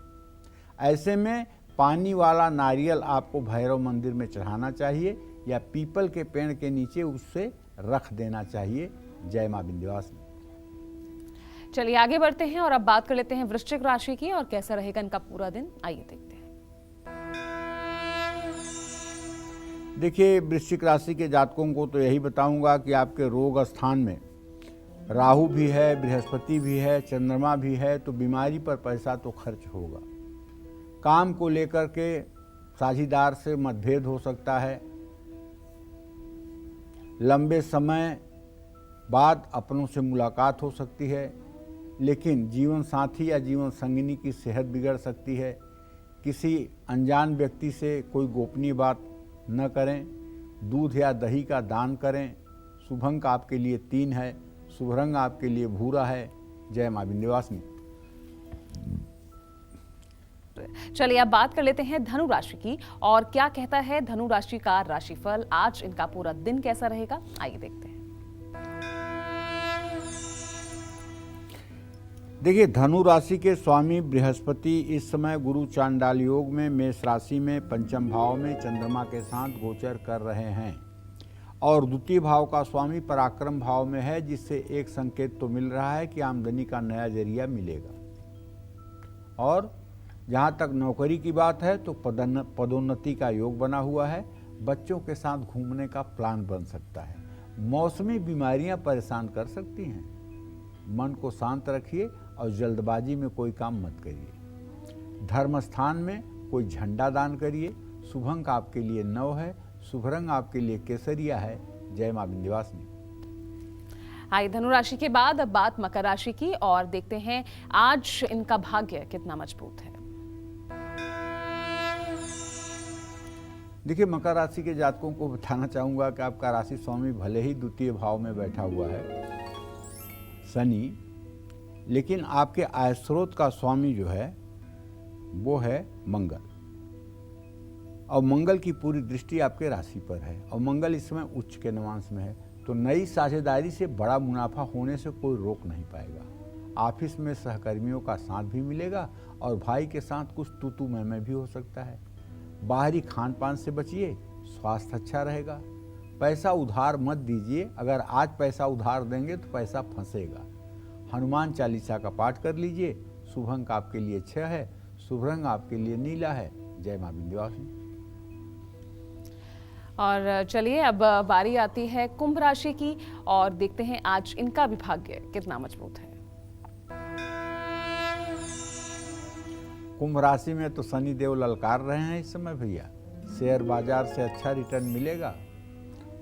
ऐसे में पानी वाला नारियल आपको भैरव मंदिर में चढ़ाना चाहिए या पीपल के पेड़ के नीचे उससे रख देना चाहिए। जय मां विंध्यवासिनी। चलिए आगे बढ़ते हैं और अब बात कर लेते हैं वृश्चिक राशि की और कैसा रहेगा इनका पूरा दिन, आइए देखते हैं। देखिए, वृश्चिक राशि के जातकों को तो यही बताऊंगा कि आपके रोग स्थान में राहु भी है, बृहस्पति भी है, चंद्रमा भी है, तो बीमारी पर पैसा तो खर्च होगा। काम को लेकर के साझीदार से मतभेद हो सकता है। लंबे समय बाद अपनों से मुलाकात हो सकती है, लेकिन जीवन साथी या जीवन संगिनी की सेहत बिगड़ सकती है। किसी अनजान व्यक्ति से कोई गोपनीय बात न करें। दूध या दही का दान करें। शुभ अंक आपके लिए 3 है। शुभ रंग आपके लिए भूरा है। जय मां विंध्यवासिनी। चलिए अब बात कर लेते हैं धनु राशि की और क्या कहता है धनु राशि का राशिफल, आज इनका पूरा दिन कैसा रहेगा, आइए देखते हैं। देखिए, धनु राशि के स्वामी बृहस्पति इस समय गुरु चांडाल योग में मेष राशि में पंचम भाव में चंद्रमा के साथ गोचर कर रहे हैं और द्वितीय भाव का स्वामी पराक्रम भाव में है, जिससे एक संकेत तो मिल रहा है कि आमदनी का नया जरिया मिलेगा। और जहाँ तक नौकरी की बात है तो पदोन्नति का योग बना हुआ है। बच्चों के साथ घूमने का प्लान बन सकता है। मौसमी बीमारियां परेशान कर सकती हैं। मन को शांत रखिए और जल्दबाजी में कोई काम मत करिए। धर्म स्थान में कोई झंडा दान करिए। शुभ अंक आपके लिए 9 है। शुभ रंग आपके लिए केसरिया है। जय मां विंध्यवासिनी। आइए धनु राशि के बाद अब बात मकर राशि की और देखते हैं आज इनका भाग्य कितना मजबूत है। देखिए, मकर राशि के जातकों को बताना चाहूँगा कि आपका राशि स्वामी भले ही द्वितीय भाव में बैठा हुआ है शनि, लेकिन आपके आय स्रोत का स्वामी जो है वो है मंगल, और मंगल की पूरी दृष्टि आपके राशि पर है और मंगल इस समय उच्च के नवांश में है। तो नई साझेदारी से बड़ा मुनाफा होने से कोई रोक नहीं पाएगा। ऑफिस में सहकर्मियों का साथ भी मिलेगा और भाई के साथ कुछ तू मैं भी हो सकता है। बाहरी खान पान से बचिए, स्वास्थ्य अच्छा रहेगा। पैसा उधार मत दीजिए। अगर आज पैसा उधार देंगे तो पैसा फंसेगा। हनुमान चालीसा का पाठ कर लीजिए। शुभ अंक आपके लिए 6 है। शुभ रंग आपके लिए नीला है। जय मां विंध्यवासिनी। और चलिए अब बारी आती है कुंभ राशि की और देखते हैं आज इनका भी भाग्य कितना मजबूत है। कुंभ राशि में तो शनि देव ललकार रहे हैं इस समय भैया। शेयर बाजार से अच्छा रिटर्न मिलेगा।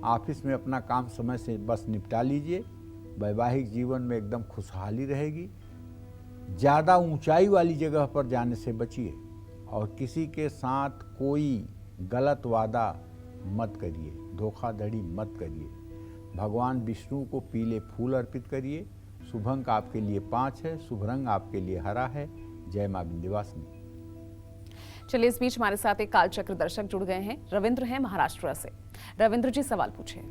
ऑफिस में अपना काम समय से बस निपटा लीजिए। वैवाहिक जीवन में एकदम खुशहाली रहेगी। ज़्यादा ऊंचाई वाली जगह पर जाने से बचिए और किसी के साथ कोई गलत वादा मत करिए, धोखाधड़ी मत करिए। भगवान विष्णु को पीले फूल अर्पित करिए। शुभ अंक आपके लिए 5 है। शुभ रंग आपके लिए हरा है। जय मां विंध्यवासिनी। चलिए इस बीच हमारे साथ एक कालचक्र दर्शक जुड़ गए हैं। रविंद्र हैं महाराष्ट्र से। रविंद्र जी सवाल पूछिए।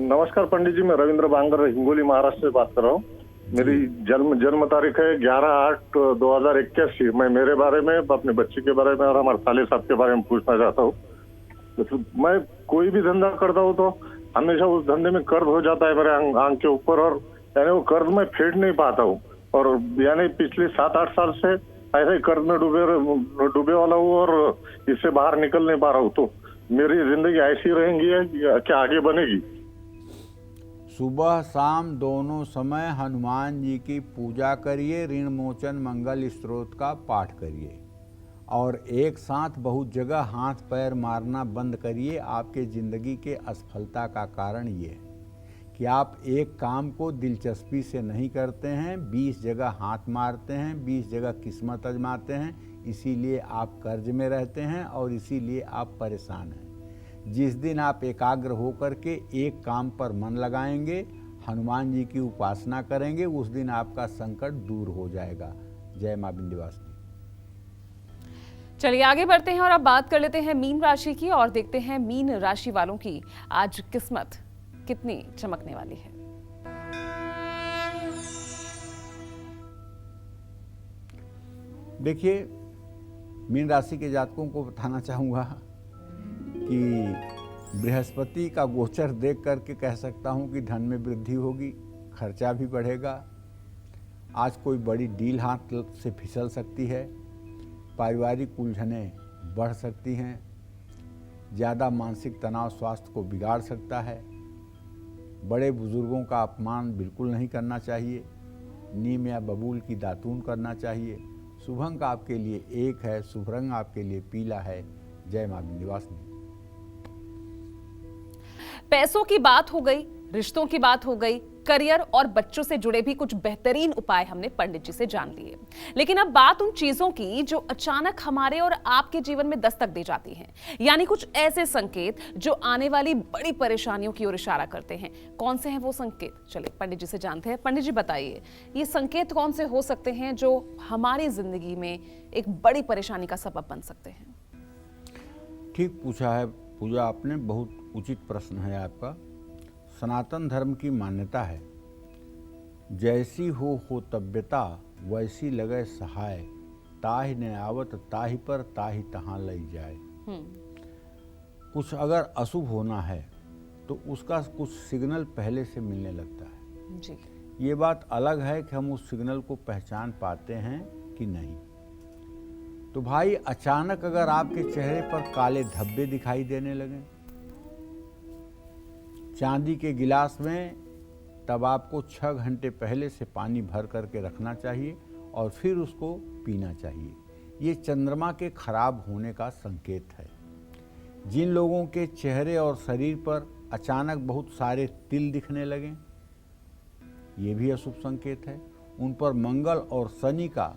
नमस्कार पंडित जी, मैं रविंद्र बांगर हिंगोली महाराष्ट्र से बात कर रहा हूँ। मेरी जन्म तारीख है 11/8/2081। मैं मेरे बारे में, अपने बच्चे के बारे में और हमारे साले साहब के बारे में पूछना चाहता हूँ। तो मैं कोई भी धंधा करता हूँ तो हमेशा उस धंधे में कर्ज हो जाता है मेरे आंख के ऊपर, और यानी वो कर्ज मैं फेड नहीं पाता हूँ। और यानी पिछले 7-8 साल से ऐसे ही कर्ज में डूबे वाला हूँ और इससे बाहर निकल नहीं पा रहा हूँ। तो मेरी जिंदगी ऐसी रहेंगी या क्या आगे बनेगी? सुबह शाम दोनों समय हनुमान जी की पूजा करिए। ऋण मोचन मंगल स्तोत्र का पाठ करिए और एक साथ बहुत जगह हाथ पैर मारना बंद करिए। आपके जिंदगी के असफलता का कारण ये है कि आप एक काम को दिलचस्पी से नहीं करते हैं, 20 जगह हाथ मारते हैं, 20 जगह किस्मत आजमाते हैं, इसीलिए आप कर्ज में रहते हैं और इसीलिए आप परेशान हैं। जिस दिन आप एकाग्र होकर के एक काम पर मन लगाएंगे, हनुमान जी की उपासना करेंगे, उस दिन आपका संकट दूर हो जाएगा। जय मां विंध्यवासिनी। चलिए आगे बढ़ते हैं और अब बात कर लेते हैं मीन राशि की और देखते हैं मीन राशि वालों की आज किस्मत कितनी चमकने वाली है। देखिए, मीन राशि के जातकों को बताना चाहूँगा कि बृहस्पति का गोचर देख करके कह सकता हूँ कि धन में वृद्धि होगी, खर्चा भी बढ़ेगा। आज कोई बड़ी डील हाथ से फिसल सकती है, पारिवारिक उलझनें बढ़ सकती हैं, ज़्यादा मानसिक तनाव स्वास्थ्य को बिगाड़ सकता है। बड़े बुजुर्गों का अपमान बिल्कुल नहीं करना चाहिए, नीम या बबूल की दातून करना चाहिए। शुभ अंक आपके लिए 1 है, शुभ रंग आपके लिए पीला है। जय मां विंध्यवासिनी। पैसों की बात हो गई, रिश्तों की बात हो गई, करियर और बच्चों से जुड़े भी कुछ बेहतरीन उपाय हमने पंडित जी से जान लिए। लेकिन अब बात उन चीजों की जो अचानक हमारे और आपके जीवन में दस्तक दे जाती हैं, यानी कुछ ऐसे संकेत जो आने वाली बड़ी परेशानियों की ओर इशारा करते हैं। कौन से हैं वो संकेत? चलिए पंडित जी से जानते हैं। पंडित जी बताइए, ये संकेत कौन से हो सकते हैं जो हमारी जिंदगी में एक बड़ी परेशानी का सबब बन सकते हैं? ठीक पूछा है पूजा आपने, बहुत उचित प्रश्न है आपका। सनातन धर्म की मान्यता है, जैसी हो तब्यता वैसी लगे सहाय, ताहि न आवत ताहि पर ताहि तहाँ लई जाए। कुछ अगर अशुभ होना है तो उसका कुछ सिग्नल पहले से मिलने लगता है जी। ये बात अलग है कि हम उस सिग्नल को पहचान पाते हैं कि नहीं। तो भाई, अचानक अगर आपके चेहरे पर काले धब्बे दिखाई देने लगे चांदी के गिलास में, तब आपको 6 घंटे पहले से पानी भर करके रखना चाहिए और फिर उसको पीना चाहिए। ये चंद्रमा के खराब होने का संकेत है। जिन लोगों के चेहरे और शरीर पर अचानक बहुत सारे तिल दिखने लगे, ये भी अशुभ संकेत है। उन पर मंगल और शनि का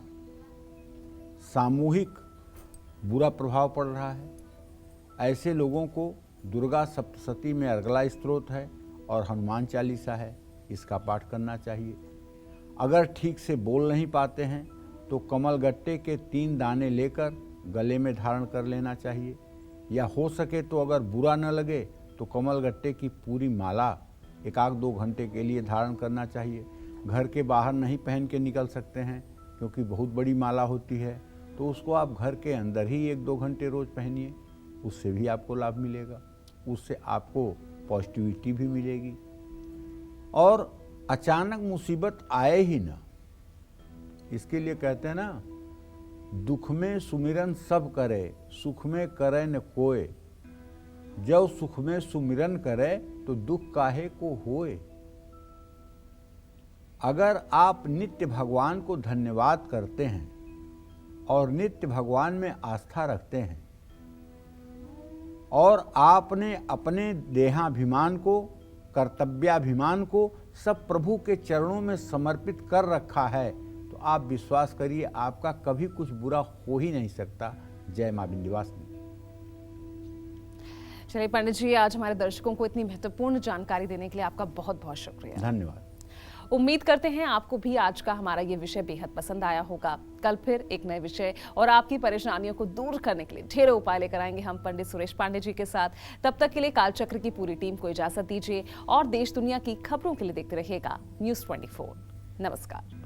सामूहिक बुरा प्रभाव पड़ रहा है। ऐसे लोगों को दुर्गा सप्तशती में अर्गला स्तोत्र है और हनुमान चालीसा है, इसका पाठ करना चाहिए। अगर ठीक से बोल नहीं पाते हैं तो कमल गट्टे के 3 दाने लेकर गले में धारण कर लेना चाहिए, या हो सके तो अगर बुरा न लगे तो कमल गट्टे की पूरी माला 1-2 घंटे के लिए धारण करना चाहिए। घर के बाहर नहीं पहन के निकल सकते हैं क्योंकि बहुत बड़ी माला होती है, तो उसको आप घर के अंदर ही 1-2 घंटे रोज पहनिए, उससे भी आपको लाभ मिलेगा, उससे आपको पॉजिटिविटी भी मिलेगी। और अचानक मुसीबत आए ही ना, इसके लिए कहते हैं ना, दुख में सुमिरन सब करे, सुख में करे न कोय। जब सुख में सुमिरन करे तो दुख काहे को होए। अगर आप नित्य भगवान को धन्यवाद करते हैं और नित्य भगवान में आस्था रखते हैं और आपने अपने देहाभिमान को, कर्तव्याभिमान को सब प्रभु के चरणों में समर्पित कर रखा है, तो आप विश्वास करिए आपका कभी कुछ बुरा हो ही नहीं सकता। जय मां विंध्यवासिनी। चलिए पंडित जी, आज हमारे दर्शकों को इतनी महत्वपूर्ण जानकारी देने के लिए आपका बहुत बहुत शुक्रिया। धन्यवाद। उम्मीद करते हैं आपको भी आज का हमारा ये विषय बेहद पसंद आया होगा। कल फिर एक नए विषय और आपकी परेशानियों को दूर करने के लिए ढेरों उपाय लेकर आएंगे हम पंडित सुरेश पांडे जी के साथ। तब तक के लिए कालचक्र की पूरी टीम को इजाजत दीजिए और देश दुनिया की खबरों के लिए देखते रहिएगा News 24। नमस्कार।